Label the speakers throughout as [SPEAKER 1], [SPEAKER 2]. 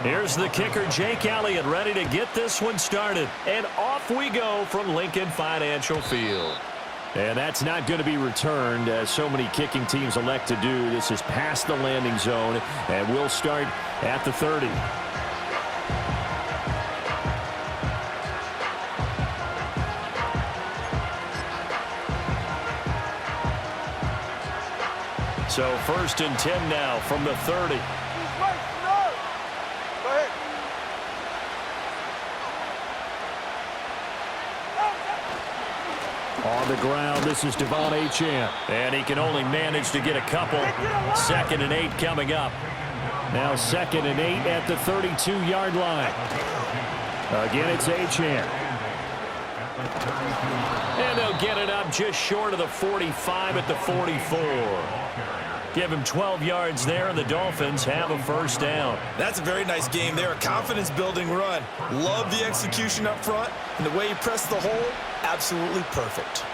[SPEAKER 1] Here's the kicker, Jake Elliott, ready to get this one started. And off we go from Lincoln Financial Field. And that's not going to be returned, as so many kicking teams elect to do. This is past the landing zone, and we'll start at the 30. So 1st and 10 now from the 30. On the ground, this is Devon Achane. And he can only manage to get a couple. 2nd and 8 coming up. Now 2nd and 8 at the 32-yard line. Again, it's Achane. And they'll get it up just short of the 45 at the 44. Give him 12 yards there, and the Dolphins have a 1st down.
[SPEAKER 2] That's a very nice game there. A confidence-building run. Love the execution up front, and the way he pressed the hole, absolutely perfect.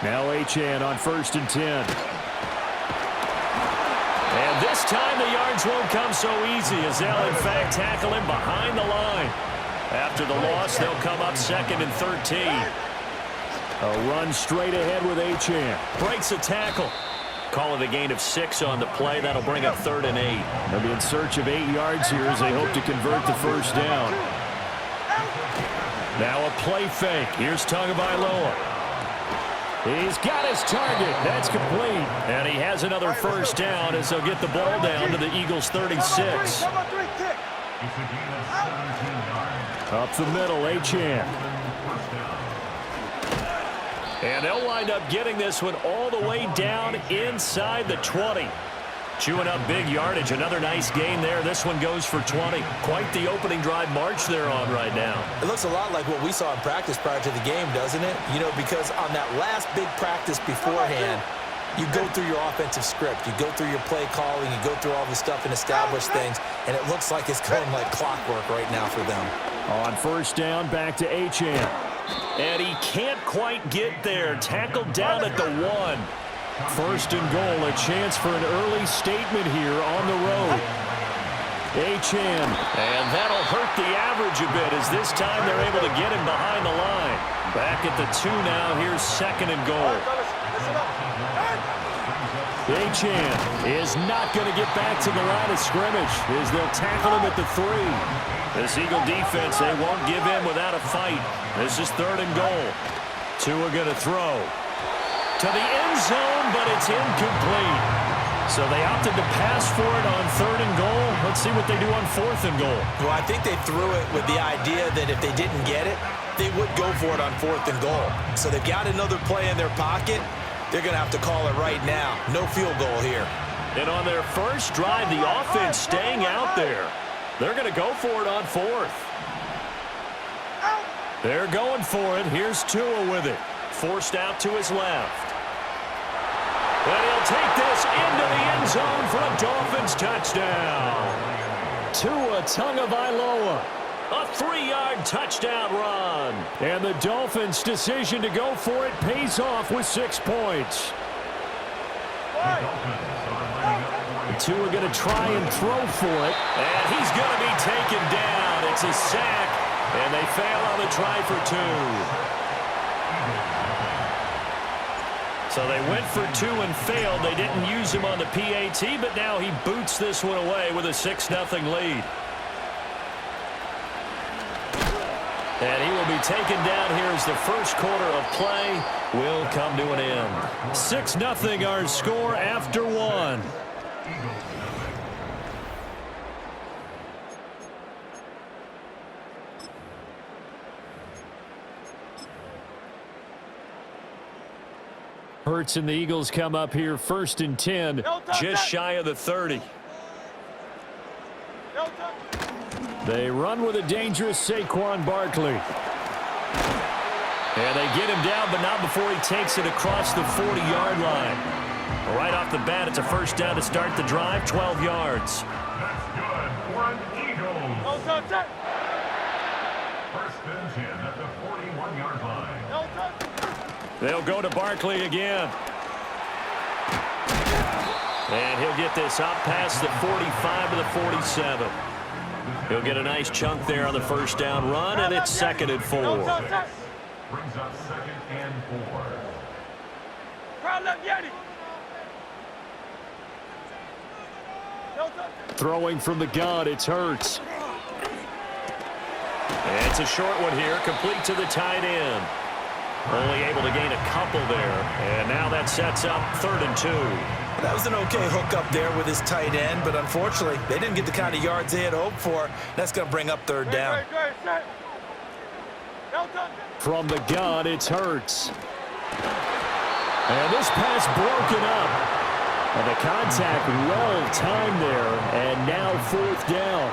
[SPEAKER 1] Now Achane on 1st and 10. And this time the yards won't come so easy, as they'll in fact tackle him behind the line. After the loss, they'll come up 2nd and 13. A run straight ahead with Achane. Breaks a tackle. Call it a gain of 6 on the play. That'll bring up 3rd and 8. They'll be in search of 8 yards here as they hope to convert the 1st down. Now a play fake. Here's Tagovailoa. He's got his target. That's complete. And he has another 1st down as they'll get the ball down to the Eagles' 36. Up the middle, Achane. And they'll wind up getting this one all the way down inside the 20. Chewing up big yardage. Another nice gain there. This one goes for 20. Quite the opening drive march they're on right now.
[SPEAKER 2] It looks a lot like what we saw in practice prior to the game, doesn't it? You know, because on that last big practice beforehand, you go through your offensive script. You go through your play calling. You go through all the stuff and establish things. And it looks like it's going like clockwork right now for them.
[SPEAKER 1] On 1st down, back to Achane. And he can't quite get there. Tackled down at the 1. 1st and goal, a chance for an early statement here on the road. Achane. And that'll hurt the average a bit, as this time they're able to get him behind the line. Back at the 2 now. Here's 2nd and goal. Achane is not going to get back to the line of scrimmage as they'll tackle him at the 3. This Eagle defense, they won't give in without a fight. This is 3rd and goal. Tua going to throw to the end zone, but it's incomplete. So they opted to pass for it on 3rd and goal. Let's see what they do on 4th and goal.
[SPEAKER 2] Well, I think they threw it with the idea that if they didn't get it, they would go for it on 4th and goal. So they've got another play in their pocket. They're going to have to call it right now. No field goal here.
[SPEAKER 1] And on their first drive, the offense staying out there. They're going to go for it on 4th. They're going for it. Here's Tua with it. Forced out to his left. And he'll take this into the end zone for a Dolphins touchdown. Tua Tagovailoa. A 3-yard touchdown run. And the Dolphins' decision to go for it pays off with 6 points. Tua going to try and throw for it. And he's going to be taken down. It's a sack. And they fail on the try for 2. So they went for 2 and failed. They didn't use him on the PAT, but now he boots this one away with a 6-0 lead. And he will be taken down here as the first quarter of play will come to an end. 6-0 our score after 1. Hurts and the Eagles come up here 1st and 10, just shy of the 30. They run with a dangerous Saquon Barkley. And they get him down, but not before he takes it across the 40-yard line. Right off the bat, it's a 1st down to start the drive, 12 yards.
[SPEAKER 3] That's good for an Eagles. 1st and 10 at the 41-yard line.
[SPEAKER 1] They'll go to Barkley again. And he'll get this up past the 45 to the 47. He'll get a nice chunk there on the first down run, and it's 2nd and 4.
[SPEAKER 3] Brings up 2nd and 4.
[SPEAKER 1] Throwing from the gun, it's Hurts. And it's a short one here, complete to the tight end. Only able to gain a couple there, and now that sets up 3rd and 2.
[SPEAKER 2] That was an okay hook up there with his tight end, but unfortunately, they didn't get the kind of yards they had hoped for. That's going to bring up 3rd down.
[SPEAKER 1] From the gun, it's Hurts. And this pass broken up. And the contact well-timed there, and now 4th down.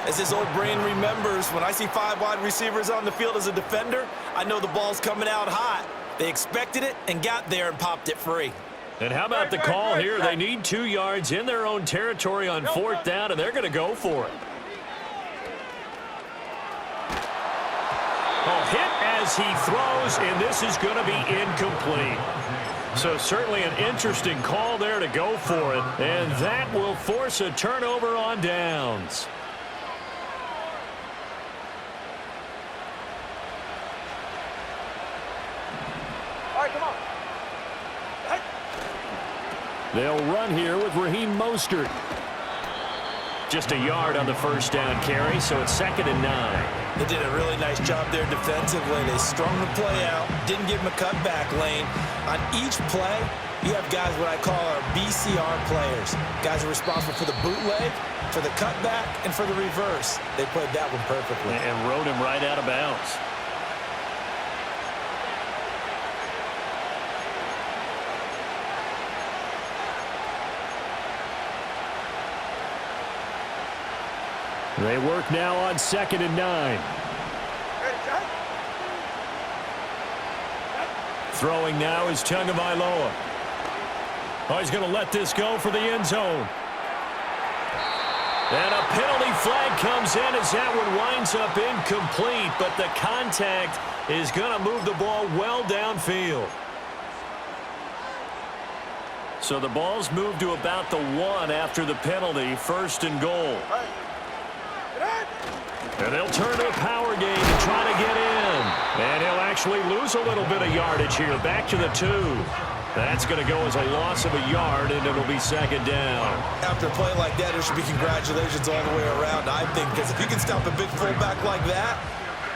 [SPEAKER 2] As his old brain remembers, when I see 5 wide receivers on the field as a defender, I know the ball's coming out hot. They expected it and got there and popped it free.
[SPEAKER 1] And how about the call here? They need 2 yards in their own territory on 4th down, and they're going to go for it. Oh, hit as he throws, and this is going to be incomplete. So certainly an interesting call there to go for it, and that will force a turnover on downs. They'll run here with Raheem Mostert. Just a yard on the first down carry, so it's 2nd and 9.
[SPEAKER 2] They did a really nice job there defensively. They strung the play out, didn't give him a cutback lane. On each play, you have guys what I call our BCR players. Guys are responsible for the bootleg, for the cutback, and for the reverse. They played that one perfectly.
[SPEAKER 1] And rode him right out of bounds. They work now on 2nd and 9. Throwing now is Tagovailoa. Oh, he's going to let this go for the end zone. And a penalty flag comes in as that one winds up incomplete, but the contact is going to move the ball well downfield. So the ball's moved to about the 1 after the penalty, 1st and goal. And they'll turn to a power game to try to get in. And he'll actually lose a little bit of yardage here, back to the 2. That's going to go as a loss of a yard, and it'll be 2nd down.
[SPEAKER 2] After a play like that, there should be congratulations all the way around, I think, because if you can stop a big fullback like that,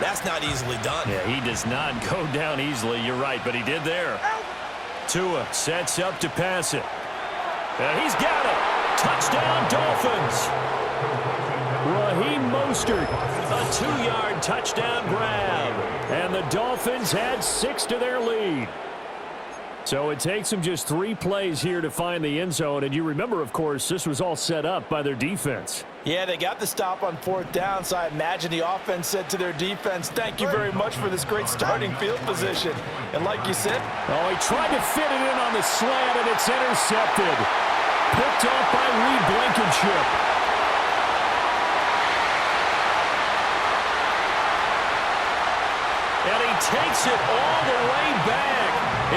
[SPEAKER 2] that's not easily done.
[SPEAKER 1] Yeah, he does not go down easily, you're right, but he did there. Tua sets up to pass it. And he's got it. Touchdown, Dolphins. Raheem Mostert, a 2-yard touchdown grab. And the Dolphins add 6 to their lead. So it takes them just 3 plays here to find the end zone. And you remember, of course, this was all set up by their defense.
[SPEAKER 2] Yeah, they got the stop on 4th down, so I imagine the offense said to their defense, thank you very much for this great starting field position. And like you said,
[SPEAKER 1] oh, he tried to fit it in on the slant, and it's intercepted. Picked off by Reed Blankenship. And he takes it all the way back.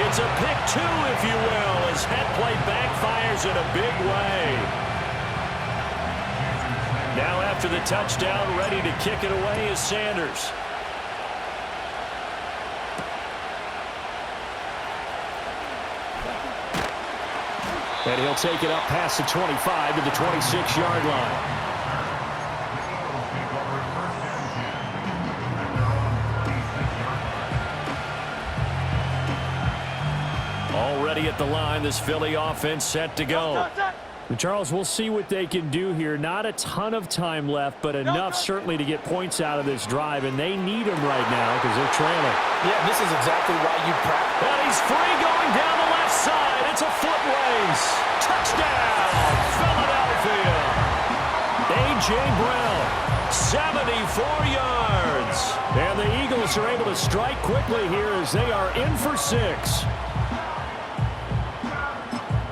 [SPEAKER 1] It's a pick 2, if you will, as that play backfires in a big way. Now after the touchdown, ready to kick it away is Sanders. And he'll take it up past the 25 to the 26-yard line. Already at the line, this Philly offense set to go. And Charles, we'll see what they can do here. Not a ton of time left, but enough certainly to get points out of this drive, and they need them right now because they're trailing.
[SPEAKER 2] yeah, this is exactly why you practice.
[SPEAKER 1] And he's free going down the left side. It's a foot race. Touchdown, Philadelphia. A.J. Brown, 74 yards. And the Eagles are able to strike quickly here as they are in for 6.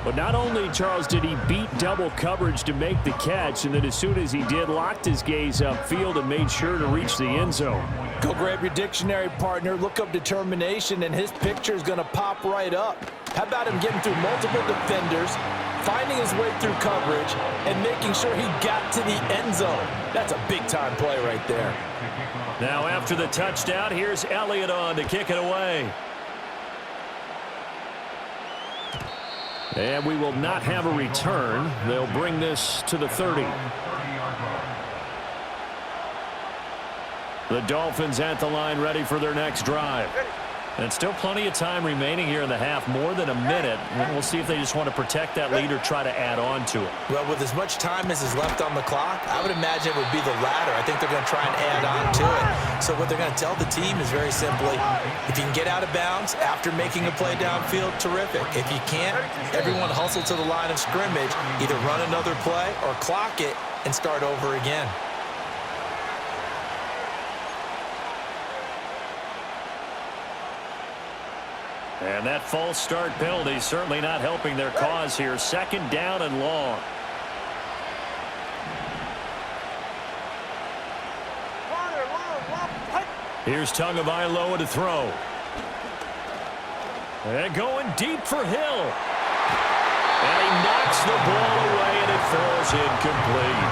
[SPEAKER 1] But not only, Charles, did he beat double coverage to make the catch, and then as soon as he did, locked his gaze upfield and made sure to reach the end zone.
[SPEAKER 2] Go grab your dictionary, partner, look up determination, and his picture is going to pop right up. How about him getting through multiple defenders, finding his way through coverage and making sure he got to the end zone. That's a big-time play right there.
[SPEAKER 1] Now after the touchdown, here's Elliott on to kick it away. And we will not have a return. They'll bring this to the 30. The Dolphins at the line, ready for their next drive. And still plenty of time remaining here in the half, more than a minute. And we'll see if they just want to protect that lead or try to add on to it.
[SPEAKER 2] Well, with as much time as is left on the clock, I would imagine it would be the latter. I think they're going to try and add on to it. So what they're going to tell the team is very simply, if you can get out of bounds after making a play downfield, terrific. If you can't, everyone hustle to the line of scrimmage, either run another play or clock it and start over again.
[SPEAKER 1] And that false start penalty certainly not helping their cause here. Second down and long. Here's Tagovailoa to throw. And going deep for Hill. And he knocks the ball away, and it falls incomplete.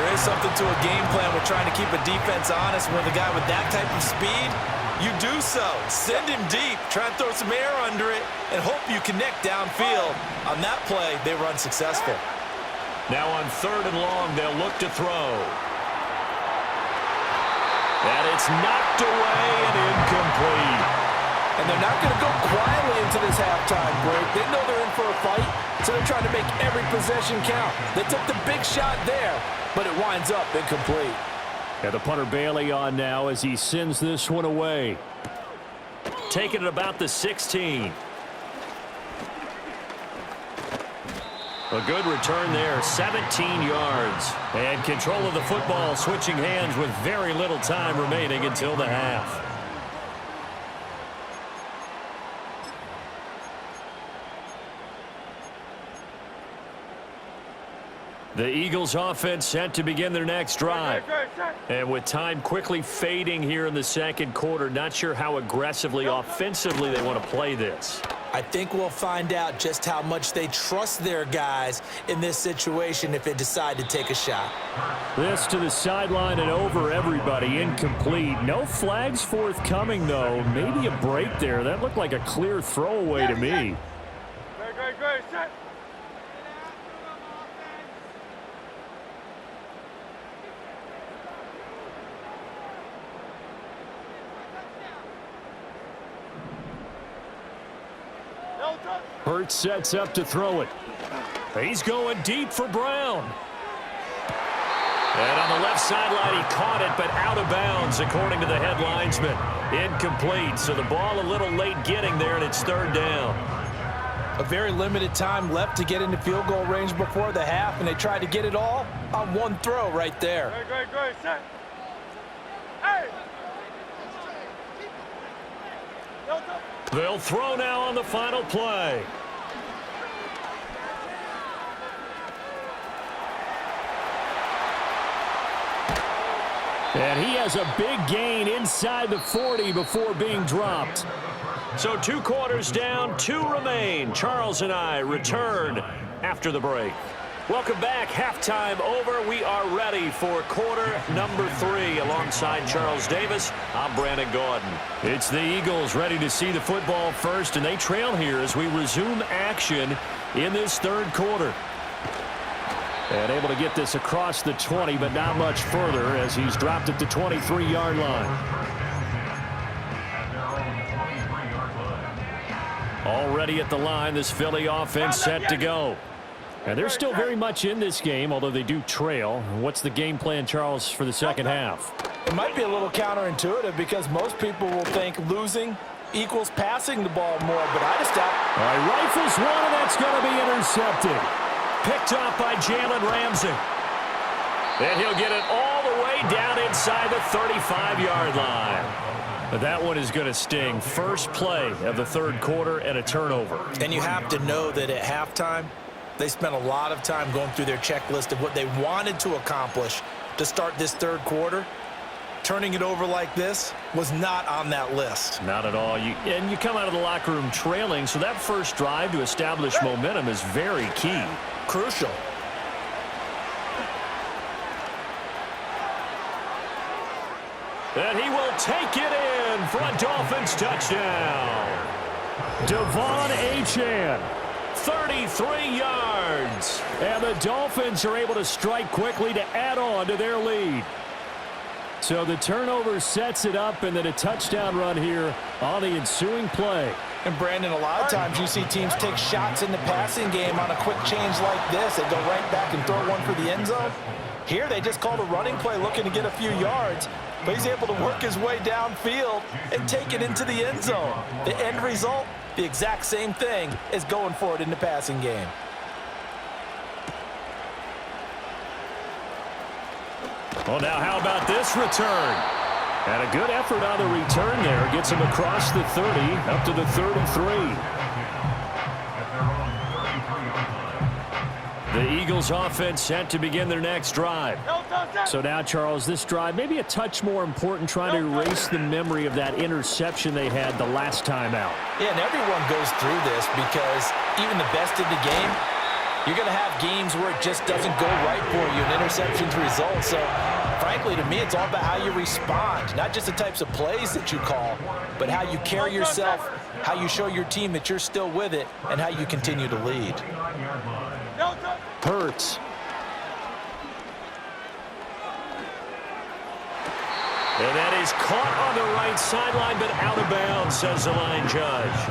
[SPEAKER 2] There is something to a game plan with trying to keep a defense honest. With a guy with that type of speed, you do so. Send him deep. Try and throw some air under it and hope you connect downfield. On that play, they run successful.
[SPEAKER 1] Now on third and long, they'll look to throw. And it's knocked away and incomplete.
[SPEAKER 4] And they're not going to go quietly into this halftime break. They know they're in for a fight, so they're trying to make every possession count. They took the big shot there, but it winds up incomplete.
[SPEAKER 1] And the punter Bailey on now as he sends this one away. Taking it about the 16. A good return there, 17 yards. And control of the football, switching hands with very little time remaining until the half. The Eagles offense set to begin their next drive. And with time quickly fading here in the second quarter, not sure how aggressively, offensively they want to play this.
[SPEAKER 2] I think we'll find out just how much they trust their guys in this situation if they decide to take a shot.
[SPEAKER 1] This to the sideline and over everybody, incomplete. No flags forthcoming, though. Maybe a break there. That looked like a clear throwaway to me.
[SPEAKER 5] Great, set.
[SPEAKER 1] Hurts sets up to throw it. He's going deep for Brown. And on the left sideline, he caught it, but out of bounds, according to the head linesman. Incomplete, so the ball a little late getting there, and it's third down.
[SPEAKER 4] A very limited time left to get into field goal range before the half, and they tried to get it all on one throw right there.
[SPEAKER 5] Great, set. Hey!
[SPEAKER 1] They'll throw now on the final play. And he has a big gain inside the 40 before being dropped. So 2 quarters down, 2 remain. Charles and I return after the break. Welcome back. Halftime over. We are ready for quarter number 3. Alongside Charles Davis, I'm Brandon Gordon. It's the Eagles ready to see the football first, and they trail here as we resume action in this third quarter. And able to get this across the 20, but not much further as he's dropped at the 23-yard line. Already at the line, this Philly offense set to go. And they're still very much in this game, although they do trail. What's the game plan, Charles, for the second half?
[SPEAKER 4] It might be a little counterintuitive because most people will think losing equals passing the ball more, but I just doubt.
[SPEAKER 1] All right, rifles one, and that's going to be intercepted. Picked off by Jalen Ramsey. And he'll get it all the way down inside the 35-yard line. But that one is going to sting. First play of the third quarter and a turnover.
[SPEAKER 2] And you have to know that at halftime, they spent a lot of time going through their checklist of what they wanted to accomplish to start this third quarter. turning it over like this was not on that list.
[SPEAKER 1] Not at all. You come out of the locker room trailing, so that first drive to establish momentum is very key.
[SPEAKER 2] Crucial.
[SPEAKER 1] And he will take it in for a Dolphins touchdown. Devon Achane, 33 yards. And the Dolphins are able to strike quickly to add on to their lead. So the turnover sets it up, and then a touchdown run here on the ensuing play.
[SPEAKER 4] And, Brandon, a lot of times you see teams take shots in the passing game on a quick change like this. They go right back and throw one for the end zone. Here they just called a running play looking to get a few yards, but he's able to work his way downfield and take it into the end zone. The end result, the exact same thing as going for it in the passing game.
[SPEAKER 1] Well, now how about this return? And a good effort on the return there. Gets him across the 30, up to the 33. The Eagles offense set to begin their next drive. So now, Charles, this drive maybe a touch more important, trying to erase the memory of that interception they had the last time out.
[SPEAKER 4] Yeah, and everyone goes through this because even the best in the game, you're going to have games where it just doesn't go right for you and interceptions result. So, frankly, to me, it's all about how you respond, not just the types of plays that you call, but how you carry yourself, how you show your team that you're still with it, and how you continue to lead.
[SPEAKER 1] Hurts. And that is caught on the right sideline, but out of bounds, says the line judge.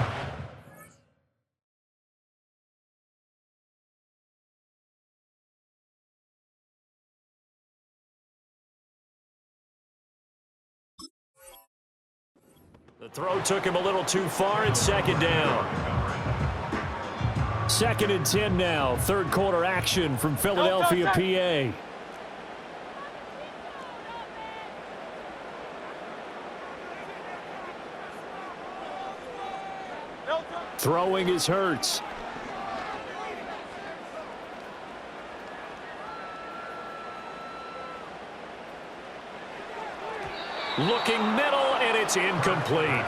[SPEAKER 1] The throw took him a little too far. It's second down. 2nd and 10 now. Third quarter action from Philadelphia, PA. Throwing is Hurts. Looking middle, and it's incomplete.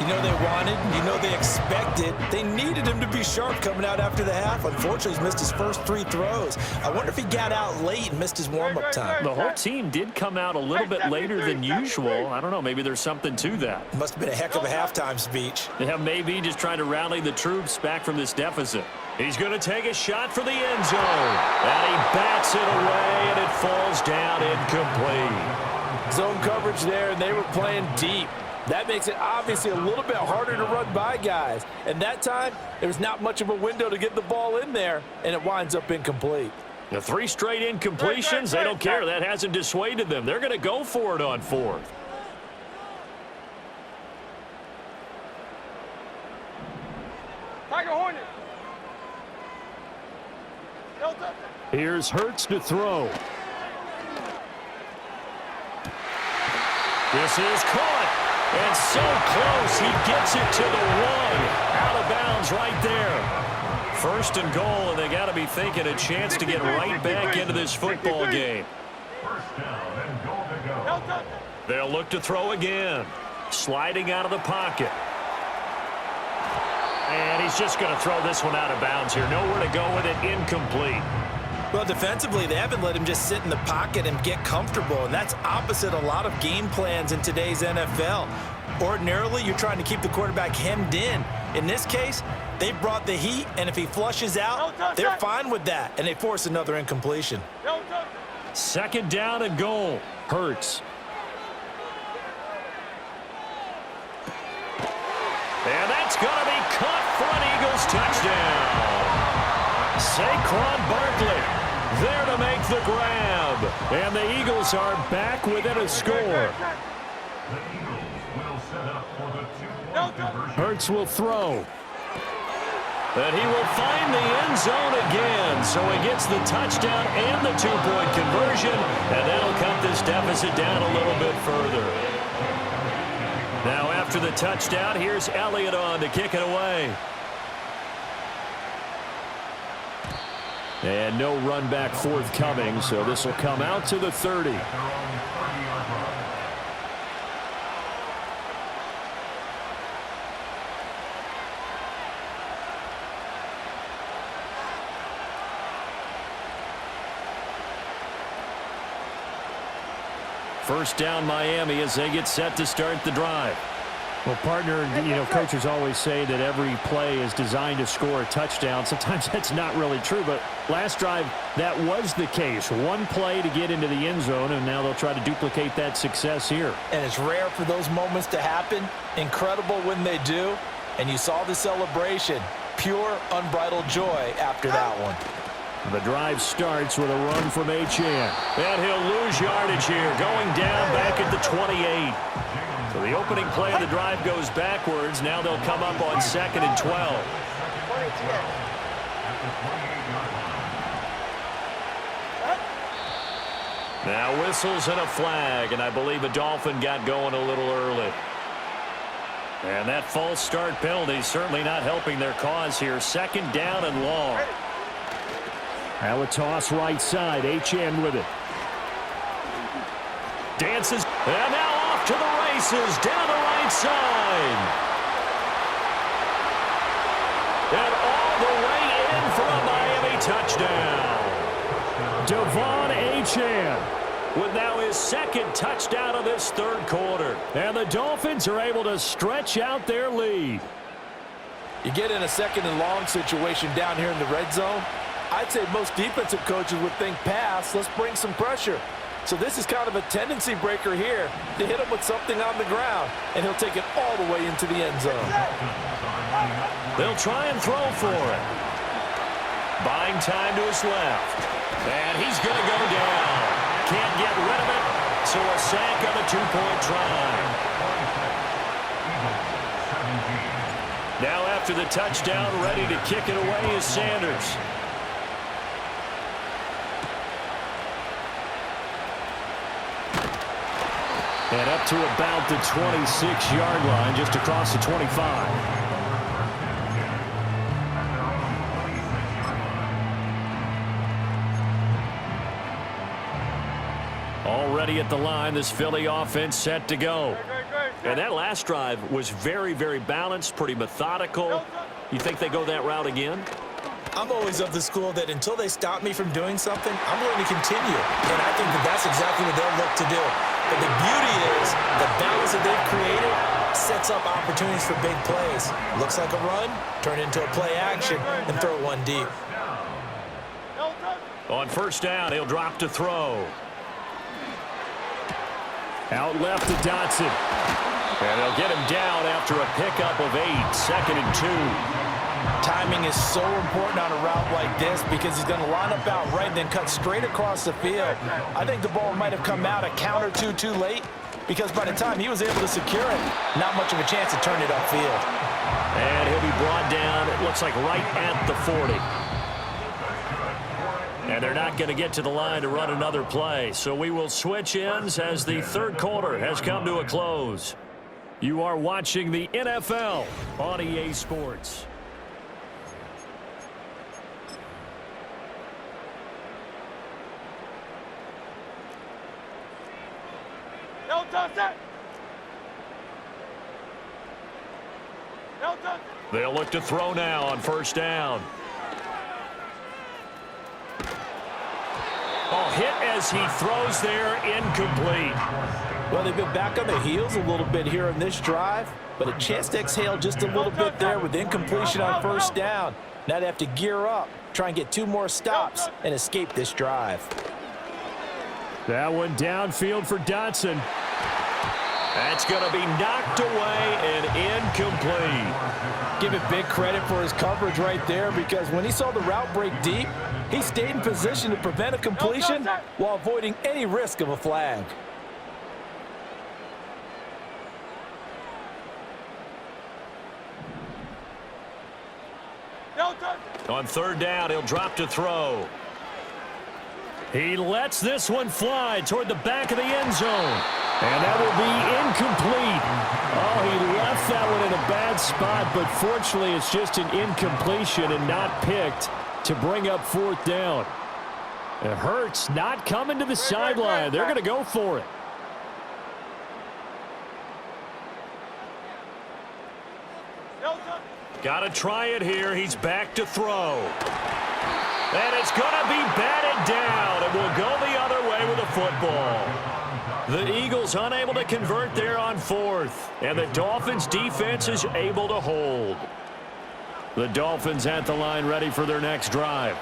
[SPEAKER 2] You know they wanted, you know they expected. They needed him to be sharp coming out after the half. Unfortunately, he's missed his first 3 throws. I wonder if he got out late and missed his warm-up time.
[SPEAKER 1] The whole team did come out a little bit later than usual. I don't know, maybe there's something to that.
[SPEAKER 2] Must have been a heck of a halftime speech.
[SPEAKER 1] Yeah, maybe just trying to rally the troops back from this deficit. He's going to take a shot for the end zone. And he bats it away, and it falls down incomplete.
[SPEAKER 4] Zone coverage there, and they were playing deep. That makes it obviously a little bit harder to run by guys. And that time, there was not much of a window to get the ball in there, and it winds up incomplete.
[SPEAKER 1] The 3 straight incompletions, they don't care. That hasn't dissuaded them. They're going to go for it on 4th.
[SPEAKER 5] Tiger Hornet.
[SPEAKER 1] Here's Hurts to throw. This is caught. And so close, he gets it to the 1. Out of bounds right there. 1st and goal, and they got to be thinking a chance to get right back into this football game. They'll look to throw again. Sliding out of the pocket. And he's just going to throw this one out of bounds here. Nowhere to go with it, incomplete.
[SPEAKER 2] Well, defensively, they haven't let him just sit in the pocket and get comfortable, and that's opposite a lot of game plans in today's NFL. Ordinarily, you're trying to keep the quarterback hemmed in. In this case, they brought the heat, and if he flushes out, they're fine with that, and they force another incompletion.
[SPEAKER 1] 2nd down and goal. Hurts. And that's going to be caught for an Eagles touchdown. Saquon Barkley there to make the grab. And the Eagles are back within a score. Hurts will throw. And he will find the end zone again. So he gets the touchdown and the 2-point conversion. And that'll cut this deficit down a little bit further. Now after the touchdown, here's Elliott on to kick it away. And no run back forthcoming, so this will come out to the 30. First down Miami as they get set to start the drive.
[SPEAKER 6] Well, partner, coaches always say that every play is designed to score a touchdown. Sometimes that's not really true, but last drive, that was the case. One play to get into the end zone, and now they'll try to duplicate that success here.
[SPEAKER 4] And it's rare for those moments to happen. Incredible when they do. And you saw the celebration. Pure, unbridled joy after that one.
[SPEAKER 6] The drive starts with a run from Achane.
[SPEAKER 1] And he'll lose yardage here, going down back at the 28. So the opening play of the drive goes backwards. Now they'll come up on 2nd and 12. Now whistles and a flag, and I believe a Dolphin got going a little early. And that false start penalty certainly not helping their cause here. 2nd down and long.
[SPEAKER 6] Now a toss right side. Achane with it.
[SPEAKER 1] Dances, and now off to the races down the right side. And all the way in for a Miami touchdown.
[SPEAKER 6] Devon Achane
[SPEAKER 1] with now his 2nd touchdown of this 3rd quarter.
[SPEAKER 6] And the Dolphins are able to stretch out their lead.
[SPEAKER 4] You get in a 2nd and long situation down here in the red zone. I'd say most defensive coaches would think pass. Let's bring some pressure. So this is kind of a tendency breaker here to hit him with something on the ground, and he'll take it all the way into the end zone.
[SPEAKER 1] They'll try and throw for it. Buying time to his left. And he's going to go down. Can't get rid of it, so a sack on a 2-point try. Now after the touchdown, ready to kick it away is Sanders.
[SPEAKER 6] And up to about the 26-yard line, just across the 25.
[SPEAKER 1] Already at the line, this Philly offense set to go. And that last drive was very, very balanced, pretty methodical. You think they go that route again?
[SPEAKER 2] I'm always of the school that until they stop me from doing something, I'm going to continue. And I think that that's exactly what they'll look to do. But the beauty is the balance that they've created sets up opportunities for big plays. Looks like a run, turn into a play action, and throw one deep.
[SPEAKER 1] On 1st down, he'll drop to throw.
[SPEAKER 6] Out left to Dotson.
[SPEAKER 1] And they'll get him down after a pickup of 8, 2nd and 2.
[SPEAKER 4] Timing is so important on a route like this because he's going to line up out right and then cut straight across the field. I think the ball might have come out a count or two too late because by the time he was able to secure it, not much of a chance to turn it upfield.
[SPEAKER 1] And he'll be brought down, it looks like right at the 40. And they're not going to get to the line to run another play. So we will switch ends as the 3rd quarter has come to a close. You are watching the NFL on EA Sports. They'll look to throw now on 1st down. Oh, hit as he throws there, incomplete.
[SPEAKER 4] Well, they've been back on their heels a little bit here on this drive, but a chance to exhale just a little bit there with incompletion on 1st down. Now they have to gear up, try and get 2 more stops, and escape this drive.
[SPEAKER 6] That one downfield for Dotson.
[SPEAKER 1] That's going to be knocked away and incomplete.
[SPEAKER 4] Give it big credit for his coverage right there because when he saw the route break deep, he stayed in position to prevent a completion while avoiding any risk of a flag.
[SPEAKER 1] On 3rd down, he'll drop to throw.
[SPEAKER 6] He lets this one fly toward the back of the end zone. And that will be incomplete. Oh, he left that one in a bad spot, but fortunately it's just an incompletion and not picked to bring up 4th down. It hurts not coming to the sideline. They're going to go for it.
[SPEAKER 1] Got to try it here. He's back to throw. And it's going to be batted down, and we'll go the other way with the football.
[SPEAKER 6] The Eagles unable to convert there on fourth. And the Dolphins defense is able to hold. The Dolphins at the line ready for their next drive.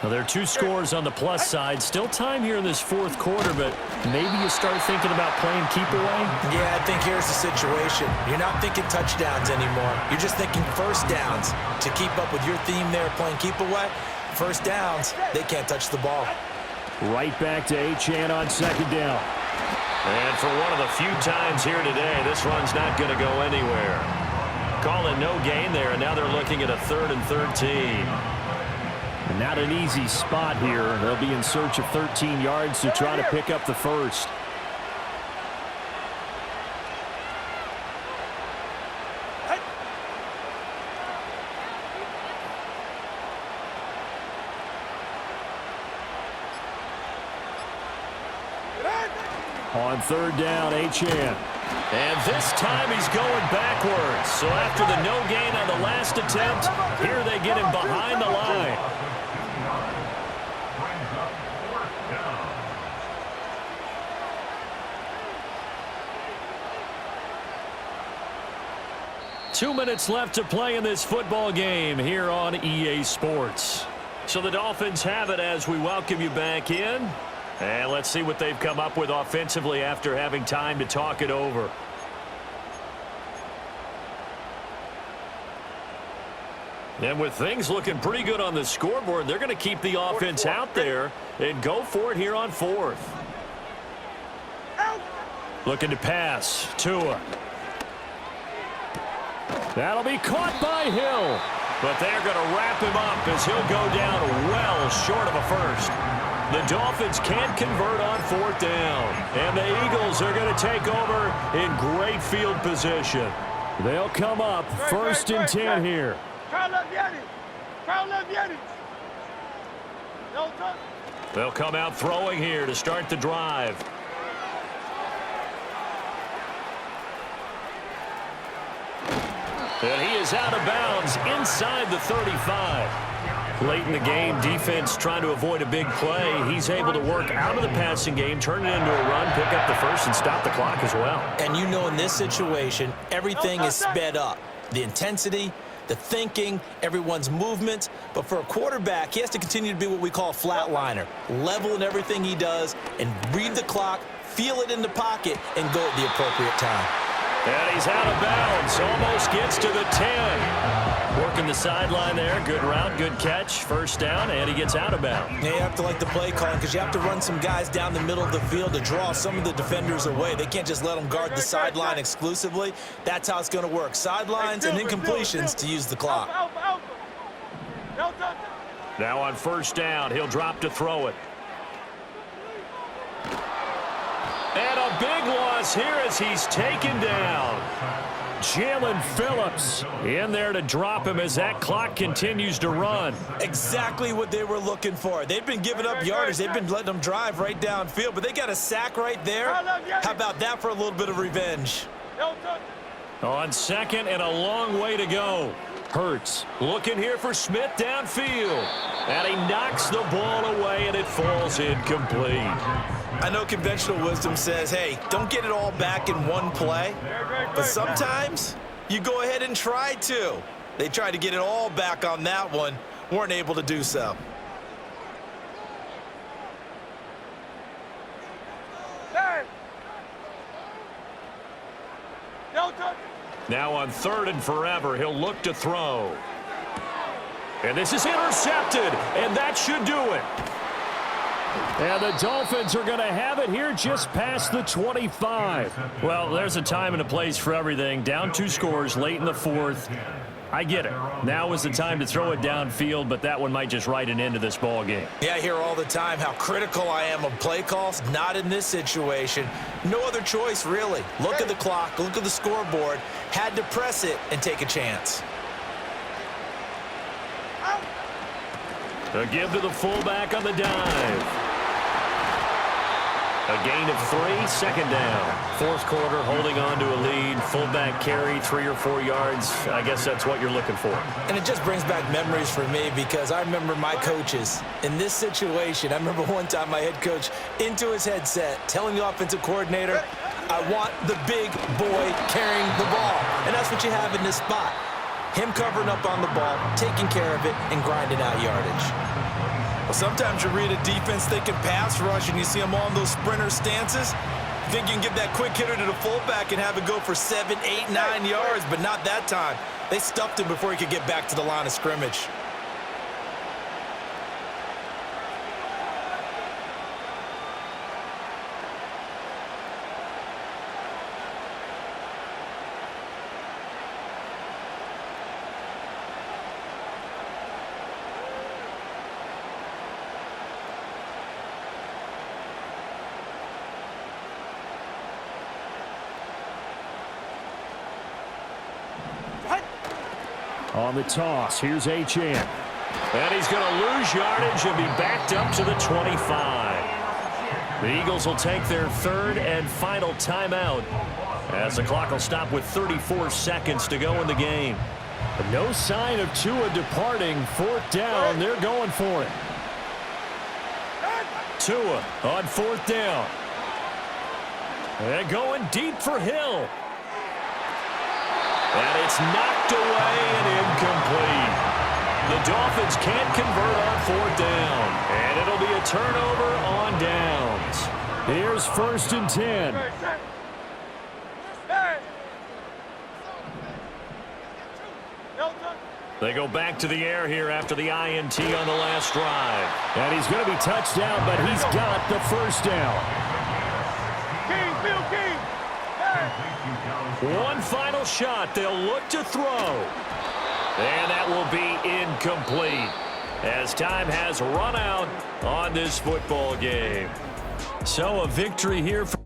[SPEAKER 6] Now, there are 2 scores on the plus side. Still time here in this fourth quarter, but maybe you start thinking about playing keep away?
[SPEAKER 2] Yeah, I think here's the situation. You're not thinking touchdowns anymore. You're just thinking first downs. To keep up with your theme there, playing keep away, first downs, they can't touch the ball.
[SPEAKER 6] Right back to Achane on second down.
[SPEAKER 1] And for one of the few times here today, this run's not going to go anywhere. Calling no gain there, and now they're looking at a 3rd and 13.
[SPEAKER 6] Not an easy spot here. They'll be in search of 13 yards to try to pick up the first. On 3rd down, Achane.
[SPEAKER 1] And this time he's going backwards. So after the no gain on the last attempt, here they get him behind the line.
[SPEAKER 3] Brings up 4th down.
[SPEAKER 6] Two minutes left to play in this football game here on EA Sports.
[SPEAKER 1] So the Dolphins have it as we welcome you back in. And let's see what they've come up with offensively after having time to talk it over. And with things looking pretty good on the scoreboard, they're going to keep the offense out there and go for it here on 4th.
[SPEAKER 6] Looking to pass. Tua. That'll be caught by Hill.
[SPEAKER 1] But they're going to wrap him up as he'll go down well short of a first. The Dolphins can't convert on 4th down. And the Eagles are going to take over in great field position.
[SPEAKER 6] They'll come up 1st and 10 here.
[SPEAKER 1] They'll come out throwing here to start the drive. And he is out of bounds inside the 35. Late in the game, defense trying to avoid a big play. He's able to work out of the passing game, turn it into a run, pick up the first, and stop the clock as well.
[SPEAKER 2] And you know in this situation, everything is sped up. The intensity, the thinking, everyone's movement. But for a quarterback, he has to continue to be what we call a flatliner. Level in everything he does and read the clock, feel it in the pocket, and go at the appropriate time.
[SPEAKER 1] And he's out of bounds. Almost gets to the 10. Working the sideline there. Good route, good catch. First down, and he gets out of bounds.
[SPEAKER 2] You have to like the play calling because you have to run some guys down the middle of the field to draw some of the defenders away. They can't just let them guard the sideline exclusively. That's how it's going to work. Sidelines and incompletions to use the clock.
[SPEAKER 1] Now on first down, he'll drop to throw it. And a big loss here as he's taken down.
[SPEAKER 6] Jalen Phillips in there to drop him as that clock continues to run.
[SPEAKER 2] Exactly what they were looking for. They've been giving up yardage. They've been letting them drive right downfield, but they got a sack right there. How about that for a little bit of revenge?
[SPEAKER 6] On second and a long way to go. Hurts looking here for Smith downfield. And he knocks the ball away, and it falls incomplete.
[SPEAKER 2] I know conventional wisdom says, hey, don't get it all back in one play. But sometimes you go ahead and try to. They tried to get it all back on that one. Weren't able to do so.
[SPEAKER 1] Now on third and forever, he'll look to throw. And this is intercepted, and that should do it.
[SPEAKER 6] And the Dolphins are going to have it here just past the 25.
[SPEAKER 1] Well, there's a time and a place for everything. Down 2 scores late in the fourth. I get it. Now is the time to throw it downfield, but that one might just write an end to this ball game.
[SPEAKER 2] Yeah, I hear all the time how critical I am of play calls. Not in this situation. No other choice, really. Look at the clock, look at the scoreboard. Had to press it and take a chance.
[SPEAKER 1] A give to the fullback on the dive. A gain of 3, second down. Fourth quarter, holding on to a lead, fullback carry 3 or 4 yards, I guess that's what you're looking for.
[SPEAKER 2] And it just brings back memories for me because I remember my coaches in this situation. I remember one time my head coach into his headset telling the offensive coordinator, I want the big boy carrying the ball. And that's what you have in this spot. Him covering up on the ball, taking care of it, and grinding out yardage.
[SPEAKER 4] Well, sometimes you read a defense thinking pass rush and you see them all in those sprinter stances. You think you can give that quick hitter to the fullback and have it go for 7, 8, 9 yards, but not that time. They stuffed him before he could get back to the line of scrimmage.
[SPEAKER 6] On the toss, here's Achane.
[SPEAKER 1] And he's going to lose yardage and be backed up to the 25. The Eagles will take their 3rd and final timeout as the clock will stop with 34 seconds to go in the game.
[SPEAKER 6] No sign of Tua departing. 4th down, they're going for it. Tua on 4th down. They're going deep for Hill.
[SPEAKER 1] And it's knocked away and incomplete. The Dolphins can't convert on 4th down. And it'll be a turnover on downs.
[SPEAKER 6] Here's 1st and 10.
[SPEAKER 1] They go back to the air here after the INT on the last drive.
[SPEAKER 6] And he's going to be touched down, but he's got the 1st down.
[SPEAKER 5] King, Bill King.
[SPEAKER 1] One final shot. They'll look to throw. And that will be incomplete as time has run out on this football game. So a victory here for